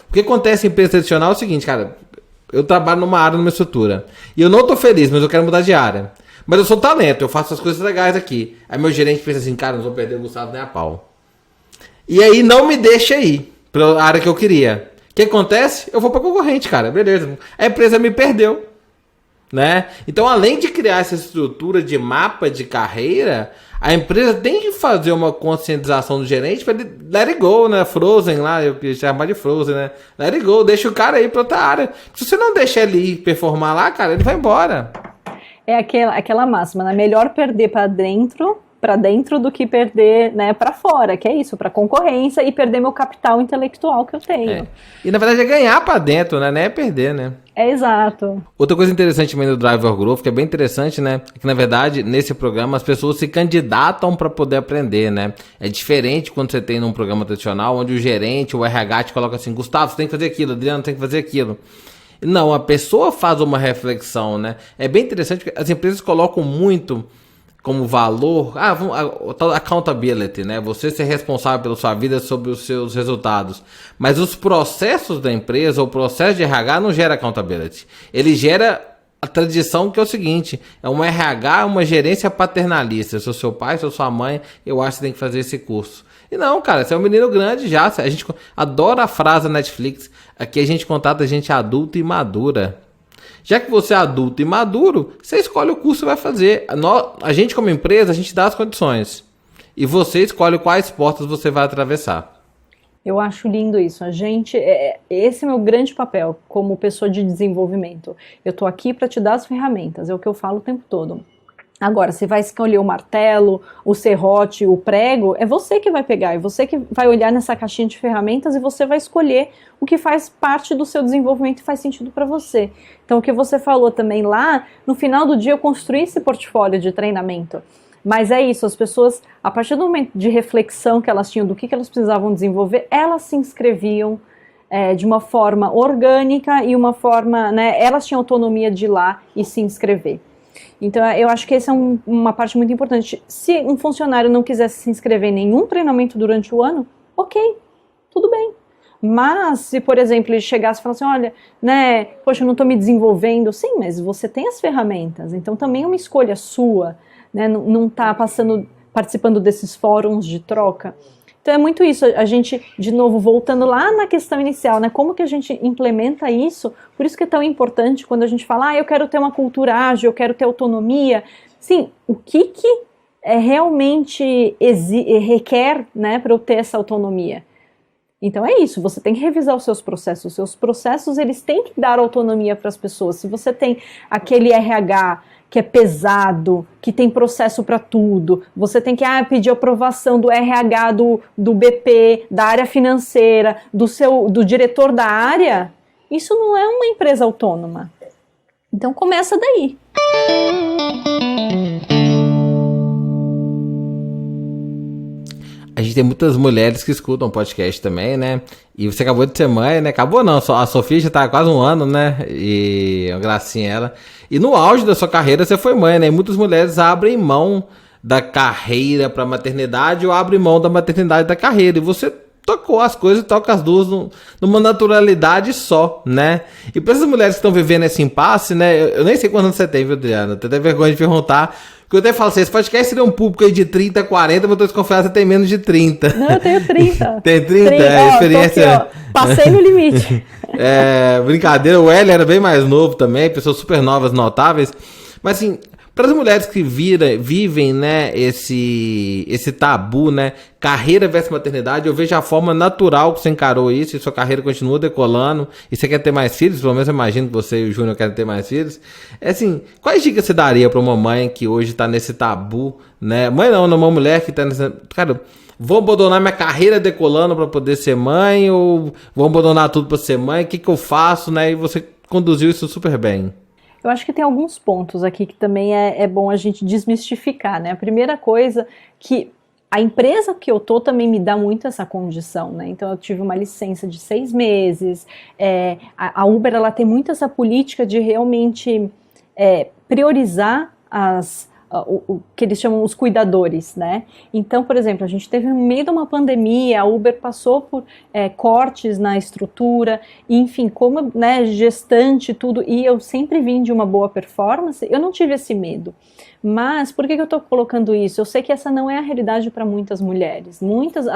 O que acontece em empresa tradicional é o seguinte, cara, eu trabalho numa área, numa estrutura, e eu não tô feliz, mas eu quero mudar de área. Mas eu sou talento, eu faço as coisas legais aqui. Aí meu gerente pensa assim, cara, não vou perder o Gustavo nem a pau. E aí não me deixa ir para a área que eu queria. O que acontece? Eu vou para concorrente, cara, beleza. A empresa me perdeu, né? Então, além de criar essa estrutura de mapa de carreira, a empresa tem que fazer uma conscientização do gerente para ele let it go, né? Frozen lá, eu queria chamar de Frozen, né? Let it go, deixa o cara ir para outra área. Se você não deixar ele ir performar lá, cara, ele vai embora. É aquela máxima, né? Melhor perder para dentro do que perder, né, para fora, que é isso, para concorrência e perder meu capital intelectual que eu tenho. E na verdade é ganhar para dentro, né? Não é perder, né? É exato. Outra coisa interessante também do Driver Growth, que é bem interessante, né? É que na verdade nesse programa as pessoas se candidatam para poder aprender, né? É diferente quando você tem num programa tradicional onde o gerente, o RH te coloca assim, Gustavo, você tem que fazer aquilo, Adriano tem que fazer aquilo. Não, a pessoa faz uma reflexão, né? É bem interessante que as empresas colocam muito como valor, accountability, né? Você ser responsável pela sua vida sobre os seus resultados. Mas os processos da empresa, o processo de RH não gera accountability. Ele gera a tradição que é o seguinte, é uma RH, uma gerência paternalista. Se é seu pai, se é sua mãe, eu acho que você tem que fazer esse curso. E não, cara, você é um menino grande já. A gente adora a frase da Netflix, aqui a gente contrata gente adulta e madura. Já que você é adulto e maduro, você escolhe o curso que vai fazer. A gente como empresa, a gente dá as condições. E você escolhe quais portas você vai atravessar. Eu acho lindo isso. Esse é o meu grande papel como pessoa de desenvolvimento. Eu tô aqui para te dar as ferramentas, é o que eu falo o tempo todo. Agora, você vai escolher o martelo, o serrote, o prego, é você que vai pegar, é você que vai olhar nessa caixinha de ferramentas e você vai escolher o que faz parte do seu desenvolvimento e faz sentido para você. Então, o que você falou também lá, no final do dia eu construí esse portfólio de treinamento. Mas é isso, as pessoas, a partir do momento de reflexão que elas tinham do que elas precisavam desenvolver, elas se inscreviam de uma forma orgânica e uma forma, né, elas tinham autonomia de ir lá e se inscrever. Então, eu acho que essa é uma parte muito importante. Se um funcionário não quisesse se inscrever em nenhum treinamento durante o ano, ok, tudo bem. Mas, se, por exemplo, ele chegasse e falasse, olha, né, poxa, eu não estou me desenvolvendo. Sim, mas você tem as ferramentas, então também é uma escolha sua, né, não está participando desses fóruns de troca. Então é muito isso, a gente, de novo, voltando lá na questão inicial, né, como que a gente implementa isso, por isso que é tão importante quando a gente fala, eu quero ter uma cultura ágil, eu quero ter autonomia, sim, o que realmente requer, né, para eu ter essa autonomia? Então é isso, você tem que revisar os seus processos eles têm que dar autonomia para as pessoas. Se você tem aquele RH que é pesado, que tem processo para tudo, você tem que pedir aprovação do RH, do BP, da área financeira, do diretor da área, isso não é uma empresa autônoma. Então começa daí. A gente tem muitas mulheres que escutam podcast também, né? E você acabou de ser mãe, né? Acabou não, a Sofia já tá há quase um ano, né? E uma gracinha ela. E no auge da sua carreira você foi mãe, né? E muitas mulheres abrem mão da carreira pra maternidade ou abrem mão da maternidade da carreira. E você tocou as coisas e toca as duas numa naturalidade só, né? E pra essas mulheres que estão vivendo esse impasse, né? Eu nem sei quantos anos você tem, viu, Adriana? Eu tenho até vergonha de perguntar. Porque eu até falo assim, esse podcast seria um público aí de 30, 40, mas eu tô desconfiado que você tem menos de 30. Não, eu tenho 30. Tem 30? Experiência... Aqui, passei no limite. Brincadeira, o Hélio era bem mais novo também, pessoas super novas, notáveis. Mas assim, para as mulheres que vivem, né, esse tabu, né, carreira versus maternidade, eu vejo a forma natural que você encarou isso, e sua carreira continua decolando, e você quer ter mais filhos, pelo menos eu imagino que você e o Júnior querem ter mais filhos. Assim, quais dicas você daria para uma mãe que hoje tá nesse tabu, né? Mãe não, uma mulher que tá nesse... Cara, vou abandonar minha carreira decolando para poder ser mãe, ou vou abandonar tudo para ser mãe, o que eu faço, né? E você conduziu isso super bem. Eu acho que tem alguns pontos aqui que também é bom a gente desmistificar, né? A primeira coisa que a empresa que eu tô também me dá muito essa condição, né? Então eu tive uma licença de 6 meses, a Uber ela tem muito essa política de realmente priorizar o que eles chamam os cuidadores, né? Então, por exemplo, a gente teve no meio de uma pandemia, a Uber passou por cortes na estrutura, enfim, como, né, gestante, tudo, e eu sempre vim de uma boa performance, eu não tive esse medo. Mas, por que eu estou colocando isso? Eu sei que essa não é a realidade para muitas mulheres.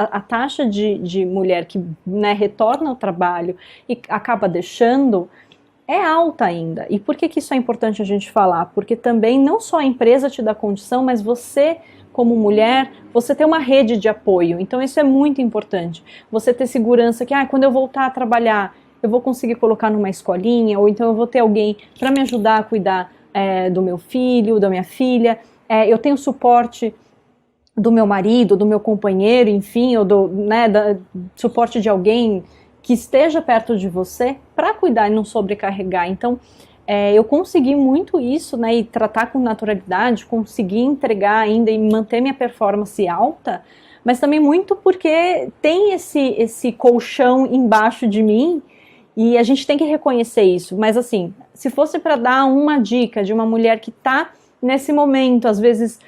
A taxa de mulher que, né, retorna ao trabalho e acaba deixando... é alta ainda. E por que isso é importante a gente falar? Porque também não só a empresa te dá condição, mas você, como mulher, você tem uma rede de apoio. Então isso é muito importante. Você ter segurança que quando eu voltar a trabalhar, eu vou conseguir colocar numa escolinha, ou então eu vou ter alguém para me ajudar a cuidar do meu filho, da minha filha. Eu tenho suporte do meu marido, do meu companheiro, enfim, ou suporte de alguém que esteja perto de você para cuidar e não sobrecarregar. Então, eu consegui muito isso, né, e tratar com naturalidade, consegui entregar ainda e manter minha performance alta, mas também muito porque tem esse colchão embaixo de mim E a gente tem que reconhecer isso. Mas assim, se fosse para dar uma dica de uma mulher que está nesse momento, às vezes,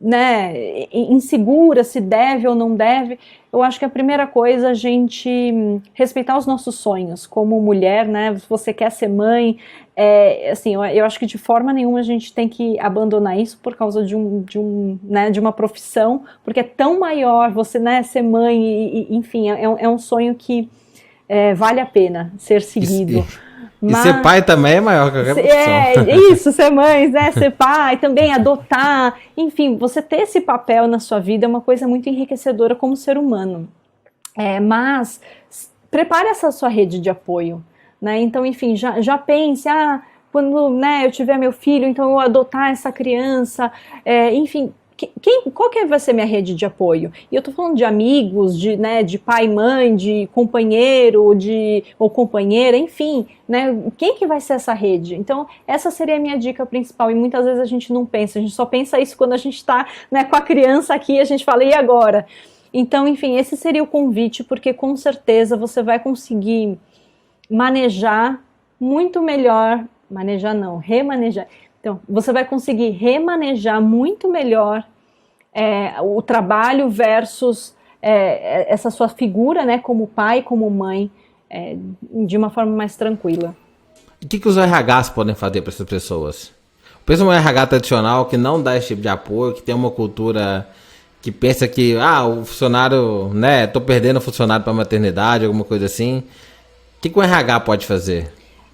né, insegura se deve ou não deve, eu acho que a primeira coisa é a gente respeitar os nossos sonhos como mulher, né? Se você quer ser mãe, assim, eu acho que de forma nenhuma a gente tem que abandonar isso por causa de uma profissão, porque é tão maior você, né, ser mãe, enfim, é um sonho que vale a pena ser seguido. E ser pai também é maior que qualquer profissão. Isso, ser mãe, né, ser pai, também adotar, enfim, você ter esse papel na sua vida é uma coisa muito enriquecedora como ser humano. Mas prepare essa sua rede de apoio, né? Então, enfim, já pense, quando, né, eu tiver meu filho, então eu vou adotar essa criança, enfim. Qual que vai ser minha rede de apoio? E eu tô falando de amigos, de pai e mãe, de companheiro, ou companheira, enfim, né? Quem que vai ser essa rede? Então, essa seria a minha dica principal, e muitas vezes a gente não pensa, a gente só pensa isso quando a gente tá, né, com a criança aqui, a gente fala, e agora? Então, enfim, esse seria o convite, porque com certeza você vai conseguir manejar muito melhor, remanejar. Então, você vai conseguir remanejar muito melhor o trabalho versus essa sua figura, né, como pai, como mãe, de uma forma mais tranquila. O que os RHs podem fazer para essas pessoas? Pensa um RH tradicional que não dá esse tipo de apoio, que tem uma cultura que pensa que, o funcionário, né, tô perdendo o funcionário para maternidade, alguma coisa assim. O que o RH pode fazer?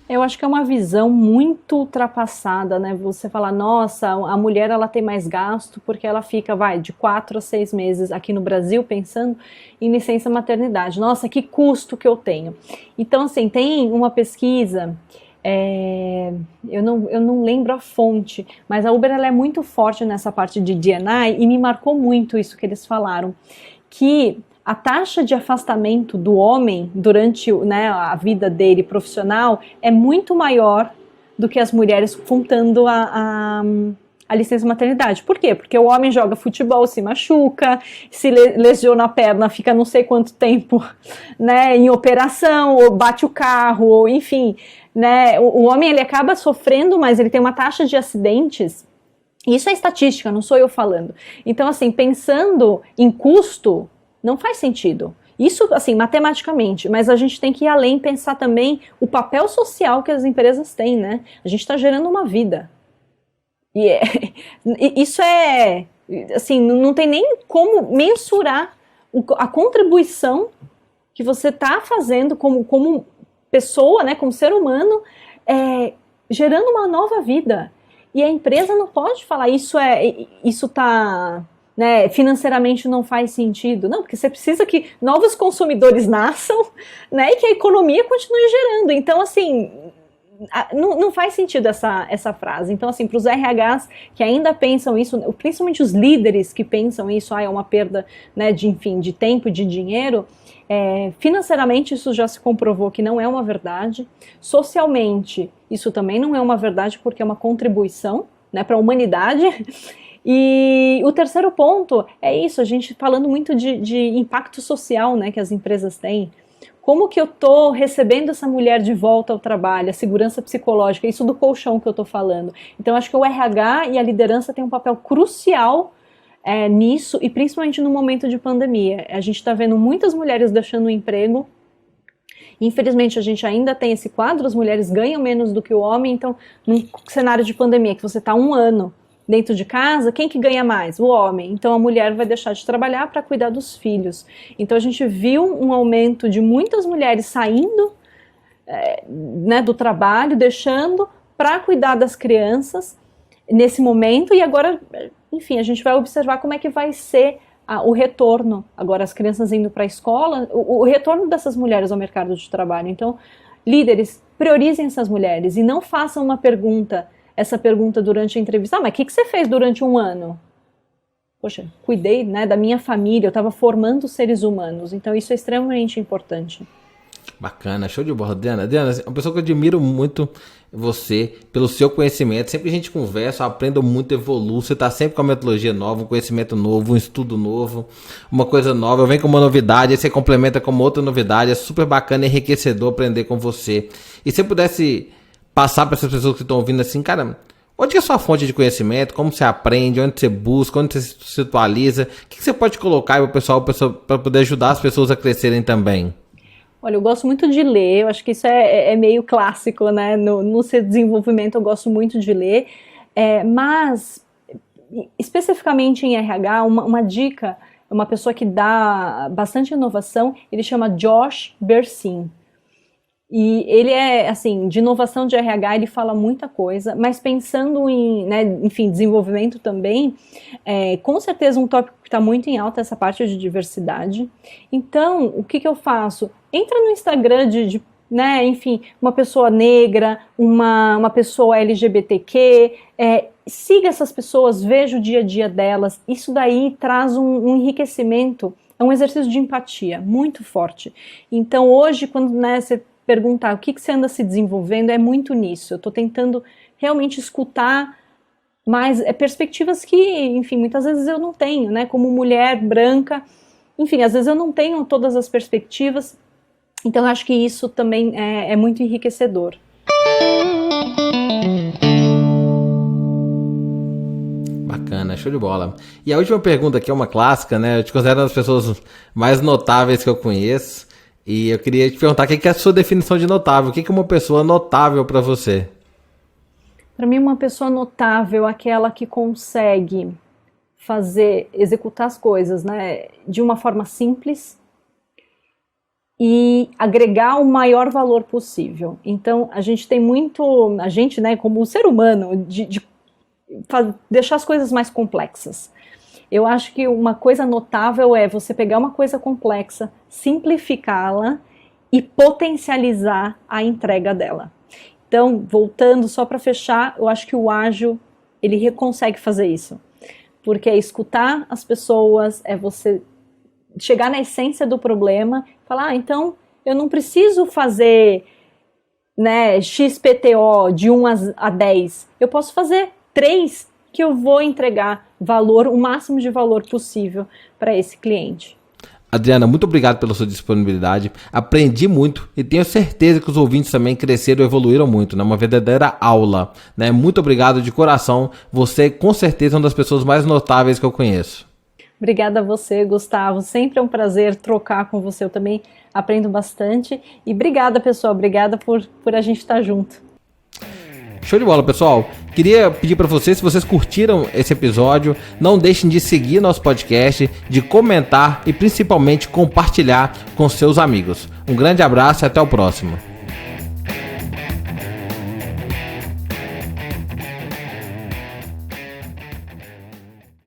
Eu acho que é uma visão muito ultrapassada, né? Você fala, nossa, a mulher ela tem mais gasto porque ela fica, de 4 a 6 meses aqui no Brasil pensando em licença maternidade. Nossa, que custo que eu tenho. Então, assim, tem uma pesquisa, eu não lembro a fonte, mas a Uber ela é muito forte nessa parte de D&I e me marcou muito isso que eles falaram, que a taxa de afastamento do homem durante, né, a vida dele profissional é muito maior do que as mulheres contando a licença maternidade. Por quê? Porque o homem joga futebol, se machuca, se lesiona a perna, fica não sei quanto tempo, né, em operação, ou bate o carro, ou enfim, né, o homem ele acaba sofrendo, mas ele tem uma taxa de acidentes. Isso é estatística, não sou eu falando. Então, assim, pensando em custo, não faz sentido. Isso, assim, matematicamente, mas a gente tem que ir além e pensar também o papel social que as empresas têm, né? A gente está gerando uma vida. E isso assim, não tem nem como mensurar a contribuição que você está fazendo como pessoa, né, como ser humano, gerando uma nova vida. E a empresa não pode falar, isso está... né, financeiramente não faz sentido. Não, porque você precisa que novos consumidores nasçam, né, e que a economia continue gerando. Então, assim, não faz sentido essa frase. Então, assim, para os RHs que ainda pensam isso, principalmente os líderes que pensam isso, é uma perda, né, de tempo e de dinheiro, financeiramente isso já se comprovou que não é uma verdade. Socialmente, isso também não é uma verdade, porque é uma contribuição, né, para a humanidade. E o terceiro ponto é isso, a gente falando muito de impacto social, né, que as empresas têm. Como que eu estou recebendo essa mulher de volta ao trabalho, a segurança psicológica, isso do colchão que eu estou falando. Então, acho que o RH e a liderança têm um papel crucial nisso, e principalmente no momento de pandemia. A gente está vendo muitas mulheres deixando o emprego. Infelizmente, a gente ainda tem esse quadro, as mulheres ganham menos do que o homem, então, num cenário de pandemia, que você está 1 ano dentro de casa, quem que ganha mais? O homem. Então a mulher vai deixar de trabalhar para cuidar dos filhos. Então a gente viu um aumento de muitas mulheres saindo né, do trabalho, deixando para cuidar das crianças nesse momento, e agora, enfim, a gente vai observar como é que vai ser o retorno, agora as crianças indo para a escola, o retorno dessas mulheres ao mercado de trabalho. Então, líderes, priorizem essas mulheres e não façam essa pergunta durante a entrevista. Mas o que você fez durante 1 ano? Poxa, cuidei, né, da minha família, eu estava formando seres humanos. Então isso é extremamente importante. Bacana, show de bola. Diana, uma pessoa que eu admiro muito você, pelo seu conhecimento. Sempre que a gente conversa, eu aprendo muito, evoluo. Você tá sempre com uma metodologia nova, um conhecimento novo, um estudo novo, uma coisa nova. Eu venho com uma novidade, aí você complementa com outra novidade. É super bacana e enriquecedor aprender com você. E se eu pudesse passar para essas pessoas que estão ouvindo assim, cara, onde é a sua fonte de conhecimento? Como você aprende? Onde você busca? Onde você se atualiza? O que você pode colocar aí para poder ajudar as pessoas a crescerem também? Olha, eu gosto muito de ler, eu acho que isso é meio clássico, né? No seu desenvolvimento eu gosto muito de ler, mas especificamente em RH, uma dica, uma pessoa que dá bastante inovação, ele chama Josh Bersin. E ele é, assim, de inovação de RH, ele fala muita coisa, mas pensando em, né, enfim, desenvolvimento também, com certeza um tópico que está muito em alta é essa parte de diversidade. Então, o que eu faço? Entra no Instagram né, enfim, uma pessoa negra, uma pessoa LGBTQ, siga essas pessoas, veja o dia a dia delas, isso daí traz um enriquecimento, é um exercício de empatia muito forte. Então, hoje, quando, né, você perguntar o que você anda se desenvolvendo, é muito nisso. Eu estou tentando realmente escutar mais perspectivas que, enfim, muitas vezes eu não tenho, né? Como mulher branca, enfim, às vezes eu não tenho todas as perspectivas. Então, eu acho que isso também é muito enriquecedor. Bacana, show de bola. E a última pergunta aqui é uma clássica, né? Eu te considero uma das pessoas mais notáveis que eu conheço. E eu queria te perguntar, o que é a sua definição de notável? O que é uma pessoa notável para você? Para mim, uma pessoa notável é aquela que consegue executar as coisas, né, de uma forma simples e agregar o maior valor possível. Então, a gente tem muito, né, como ser humano, de deixar as coisas mais complexas. Eu acho que uma coisa notável é você pegar uma coisa complexa, simplificá-la e potencializar a entrega dela. Então, voltando só para fechar, eu acho que o ágil, ele consegue fazer isso. Porque é escutar as pessoas, é você chegar na essência do problema, falar, então, eu não preciso fazer, né, XPTO de 1 a 10, eu posso fazer 3 que eu vou entregar valor, o máximo de valor possível para esse cliente. Adriana, muito obrigado pela sua disponibilidade. Aprendi muito e tenho certeza que os ouvintes também cresceram e evoluíram muito, né? Uma verdadeira aula, né? Muito obrigado de coração. Você, com certeza, é uma das pessoas mais notáveis que eu conheço. Obrigada a você, Gustavo. Sempre é um prazer trocar com você. Eu também aprendo bastante. E obrigada, pessoal. Obrigada por a gente estar junto. Show de bola, pessoal. Queria pedir para vocês, se vocês curtiram esse episódio, não deixem de seguir nosso podcast, de comentar e principalmente compartilhar com seus amigos. Um grande abraço e até o próximo.